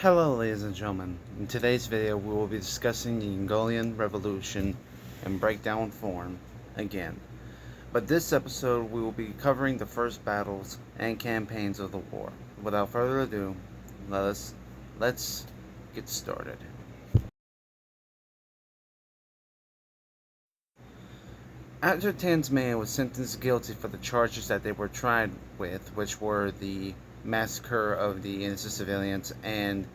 Hello ladies and gentlemen, in today's video we will be discussing the Yengolian Revolution in breakdown form again. But this episode we will be covering the first battles and campaigns of the war. Without further ado, let's get started. After Tasmania was sentenced guilty for the charges that they were tried with, which were the massacre of the innocent civilians and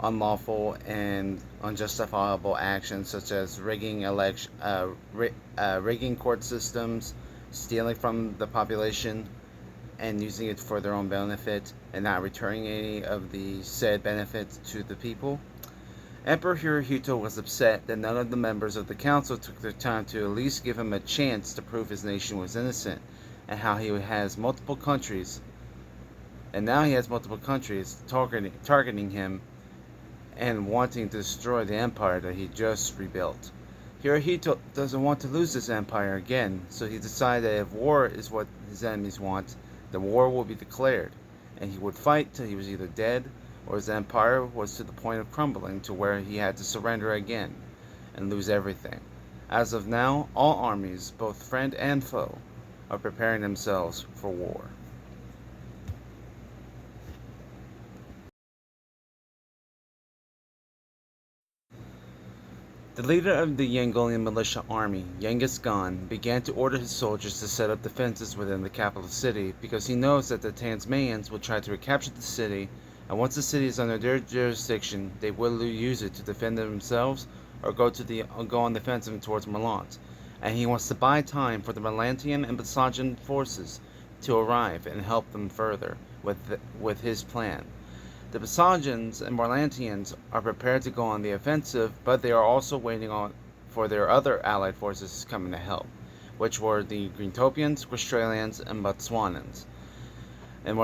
unlawful and unjustifiable actions such as rigging court systems, stealing from the population and using it for their own benefit, and not returning any of the said benefits to the people. Emperor Hirohito was upset that none of the members of the council took their time to at least give him a chance to prove his nation was innocent, and how he has multiple countries, and now he has multiple countries targeting him and wanting to destroy the empire that he just rebuilt. Hirohito doesn't want to lose this empire again, so he decided that if war is what his enemies want, the war will be declared, and he would fight till he was either dead or his empire was to the point of crumbling to where he had to surrender again and lose everything. As of now, all armies, both friend and foe, are preparing themselves for war. The leader of the Yengolian militia army, Genghis Khan, began to order his soldiers to set up defenses within the capital city because he knows that the Tasmanians will try to recapture the city, and once the city is under their jurisdiction, they will use it to defend themselves or go on the offensive towards Merlant. And he wants to buy time for the Merlantian and Basajan forces to arrive and help them further with his plan. The Basajans and Merlantians are prepared to go on the offensive, but they are also waiting for their other allied forces coming to help, which were the Greentopians, Australians, and Botswanans. And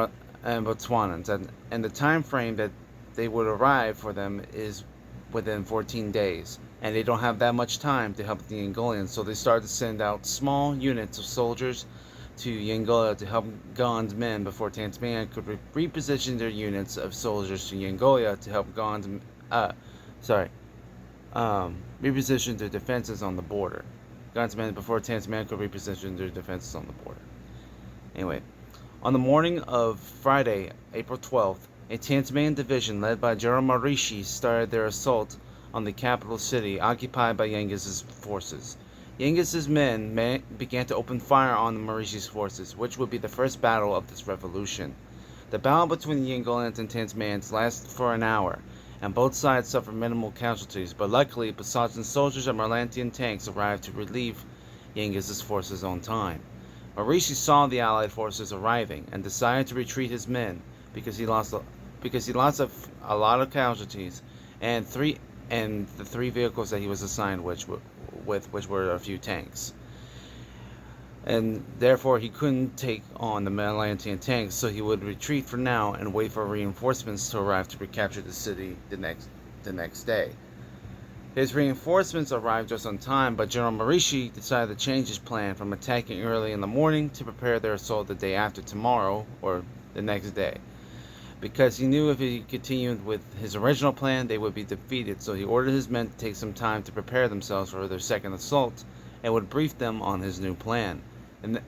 the time frame that they would arrive for them is within 14 days, and they don't have that much time to help the Yengolians, so they start to send out small units of soldiers to Yengolia to help Khan's men before Tasmania could reposition their units of soldiers to Yengolia to help reposition their defenses on the border. Khan's men before Tasmania could reposition their defenses on the border. Anyway, on the morning of Friday, April 12th, a Tasmanian division led by General Marishi started their assault on the capital city occupied by Yenghis's forces. Yenghis's men began to open fire on the Marishi's forces, which would be the first battle of this revolution. The battle between the Yengolians and Tasmanians lasted for an hour, and both sides suffered minimal casualties, but luckily Basajan soldiers and Merlantian tanks arrived to relieve Yenghis's forces on time. Marishi saw the allied forces arriving and decided to retreat his men because he lost a lot of casualties and the three vehicles that he was assigned which were a few tanks. And therefore he couldn't take on the Merlantian tanks, so he would retreat for now and wait for reinforcements to arrive to recapture the city the next day. His reinforcements arrived just on time, but General Marishi decided to change his plan from attacking early in the morning to prepare their assault the day after tomorrow, or the next day. Because he knew if he continued with his original plan, they would be defeated, so he ordered his men to take some time to prepare themselves for their second assault, and would brief them on his new plan. And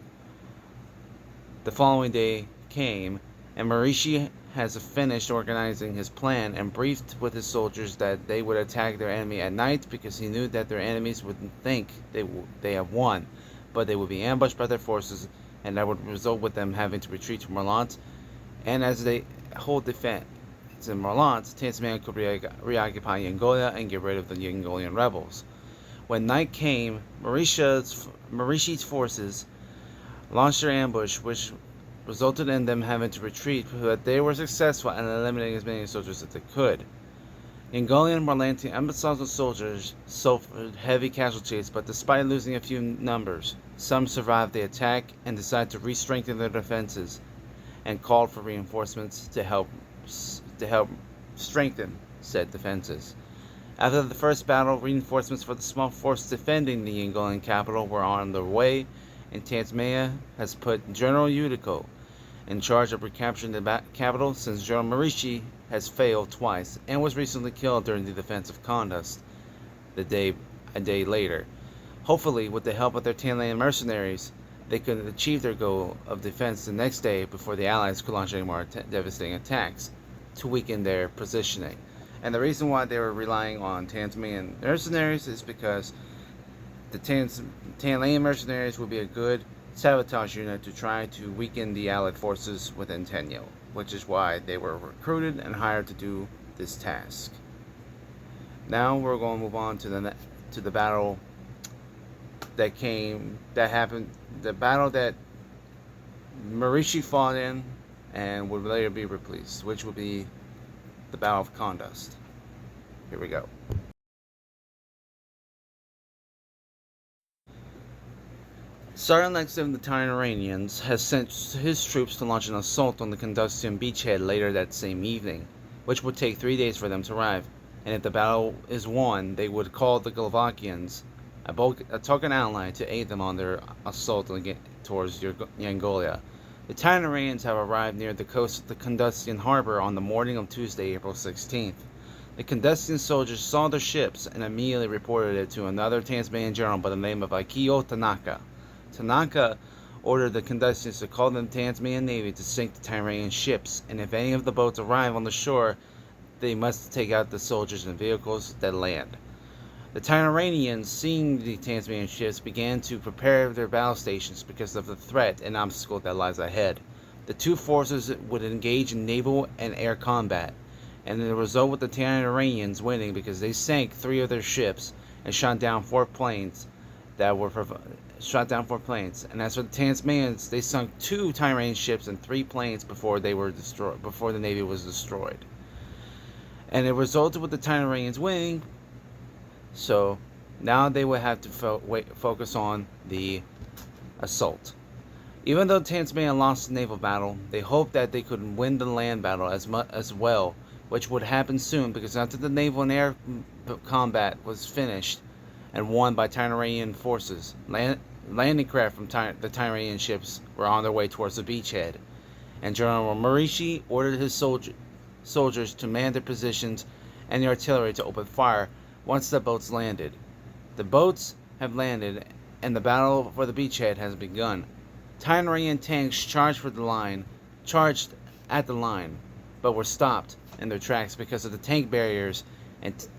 the following day came, and Marishi has finished organizing his plan and briefed with his soldiers that they would attack their enemy at night because he knew that their enemies wouldn't think they have won, but they would be ambushed by their forces, and that would result with them having to retreat to Merlant. And as they hold defense in Merlant, Tasmania could reoccupy Yengolia and get rid of the Yengolian rebels. When night came, Marishi's forces launched their ambush, which resulted in them having to retreat, but they were successful in eliminating as many soldiers as they could. Yengolian, Merlantian, and Basajan soldiers suffered heavy casualties, but despite losing a few numbers, some survived the attack and decided to re-strengthen their defenses and called for reinforcements to help strengthen said defenses. After the first battle, reinforcements for the small force defending the Yengolian capital were on their way, and Tasmania has put General Udico in charge of recapturing the capital, since General Marishi has failed twice and was recently killed during the defense of Kandahar a day later. Hopefully, with the help of their Tanlayan mercenaries, they could achieve their goal of defense the next day before the Allies could launch any more devastating attacks to weaken their positioning. And the reason why they were relying on Tanzanian mercenaries is because the Tanlayan mercenaries would be a good sabotage unit to try to weaken the Allied forces within Tenyo, which is why they were recruited and hired to do this task. Now we're going to move on to the battle that happened, the battle that Marishi fought in and would later be replaced, which would be the Battle of Kandahar. Here we go. Sergeant Lex of the Tyrannians has sent his troops to launch an assault on the Kandastian beachhead later that same evening, which would take 3 days for them to arrive, and if the battle is won, they would call the Galvakians, a token ally, to aid them on their assault towards Yengolia. The Tyrannians have arrived near the coast of the Kandastian harbor on the morning of Tuesday, April 16th. The Kandastian soldiers saw their ships and immediately reported it to another Tasmanian general by the name of Aikio Tanaka. Tanaka ordered the Kandastians to call the Tasmanian Navy to sink the Tyrannian ships, and if any of the boats arrive on the shore, they must take out the soldiers and vehicles that land. The Tyrannians, seeing the Tasmanian ships, began to prepare their battle stations because of the threat and obstacle that lies ahead. The two forces would engage in naval and air combat, and the result with the Tyrannians winning because they sank 3 of their ships and shot down 4 planes and as for the Tasmanians, they sunk 2 Tyrannian ships and 3 planes before the Navy was destroyed. And it resulted with the Tyrannians winning. So now they would have to focus on the assault. Even though Tasmania lost the naval battle, they hoped that they could win the land battle as well, which would happen soon because after the naval and air combat was finished and won by Tyrannian forces, landing craft from the Tyrannian ships were on their way towards the beachhead, and General Marishi ordered his soldiers to man their positions and the artillery to open fire once the boats landed. The boats have landed, and the battle for the beachhead has begun. Tyrannian tanks charged at the line, but were stopped in their tracks because of the tank barriers and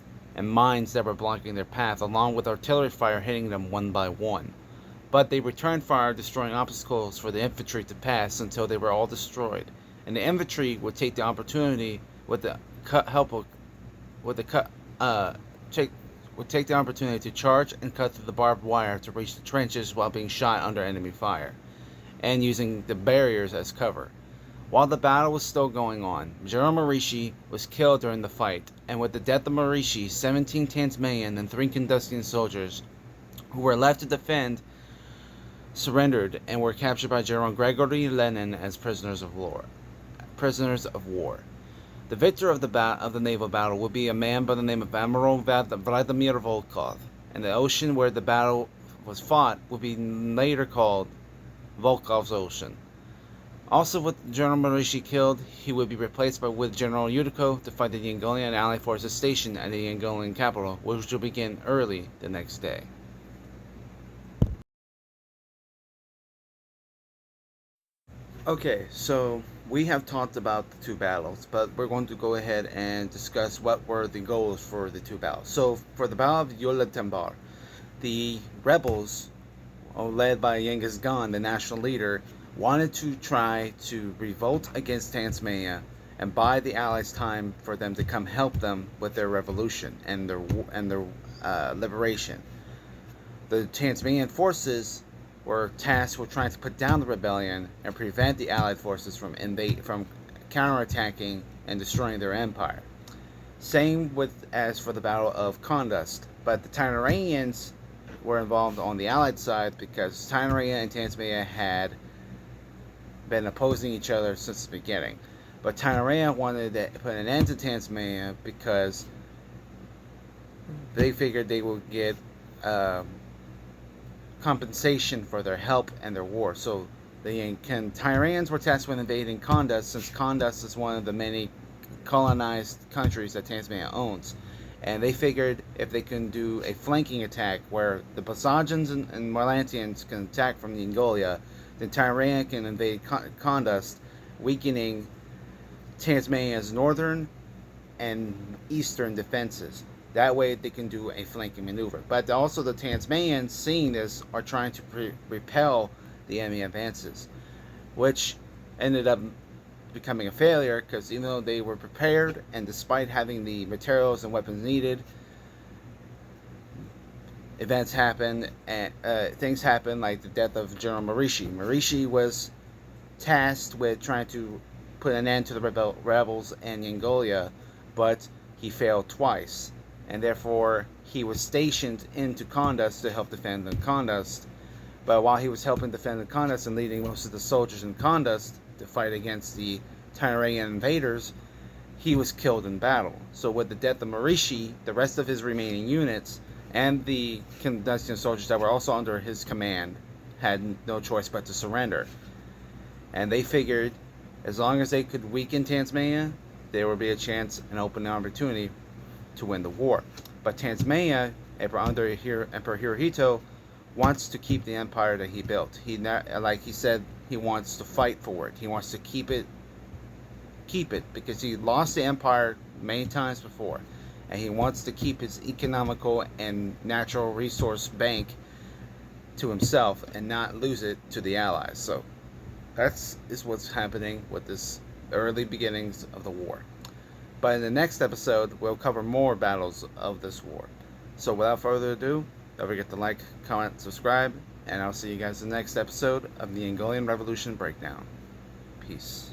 mines that were blocking their path, along with artillery fire hitting them one by one. But they returned fire, destroying obstacles for the infantry to pass until they were all destroyed, and the infantry would take the opportunity take the opportunity to charge and cut through the barbed wire to reach the trenches while being shot under enemy fire, and using the barriers as cover. While the battle was still going on, General Marishi was killed during the fight, and with the death of Marishi, 17 Tasmanian and 3 Kandastian soldiers who were left to defend surrendered and were captured by General Gregory Lenin as prisoners of war. The victor of the naval battle would be a man by the name of Admiral Vladimir Volkov, and the ocean where the battle was fought would be later called Volkov's Ocean. Also, with General Marishi killed, he would be replaced with General Yudiko to fight the Yengolian Allied forces stationed at the Yengolian capital, which will begin early the next day. Okay, so we have talked about the 2 battles, but we're going to go ahead and discuss what were the goals for the 2 battles. So, for the Battle of Yulatembar, the rebels, led by Genghis Khan, the national leader, wanted to try to revolt against Tasmania and buy the Allies time for them to come help them with their revolution and their liberation. The Tasmanian forces were tasked with trying to put down the rebellion and prevent the Allied forces from counterattacking and destroying their empire. Same as for the Battle of Kandahar, but the Tyrannians were involved on the Allied side because Tyrannia and Tasmania had been opposing each other since the beginning. But Tyrannia wanted to put an end to Tasmania because they figured they would get compensation for their help and their war. So the Tyrannians were tasked with invading Kandahar, since Kandahar is one of the many colonized countries that Tanzania owns. And they figured if they can do a flanking attack where the Basajans and Marlantians can attack from the Yengolia, then Tyran can invade Kondust, weakening Tasmania's northern and eastern defenses. That way they can do a flanking maneuver. But also the Tasmanians, seeing this, are trying to repel the enemy advances, which ended up becoming a failure because even though they were prepared and despite having the materials and weapons needed, events happened and things happened like the death of General Marishi. Marishi was tasked with trying to put an end to the rebels in Yengolia, but he failed twice, and therefore he was stationed into Kondust to help defend the Kondust. But while he was helping defend the Kondust and leading most of the soldiers in Kondust to fight against the Tyrian invaders, he was killed in battle. So with the death of Marishi, the rest of his remaining units and the Kondustian soldiers that were also under his command had no choice but to surrender. And they figured as long as they could weaken Tasmania, there would be a chance, an open opportunity to win the war. But Tasmania, under Emperor Hirohito, wants to keep the empire that he built. Like he said, he wants to fight for it. He wants to keep it because he lost the empire many times before, and he wants to keep his economical and natural resource bank to himself and not lose it to the Allies. So that's what's happening with this early beginnings of the war. But in the next episode, we'll cover more battles of this war. So without further ado, don't forget to like, comment, subscribe, and I'll see you guys in the next episode of the Yengolian Revolution Breakdown. Peace.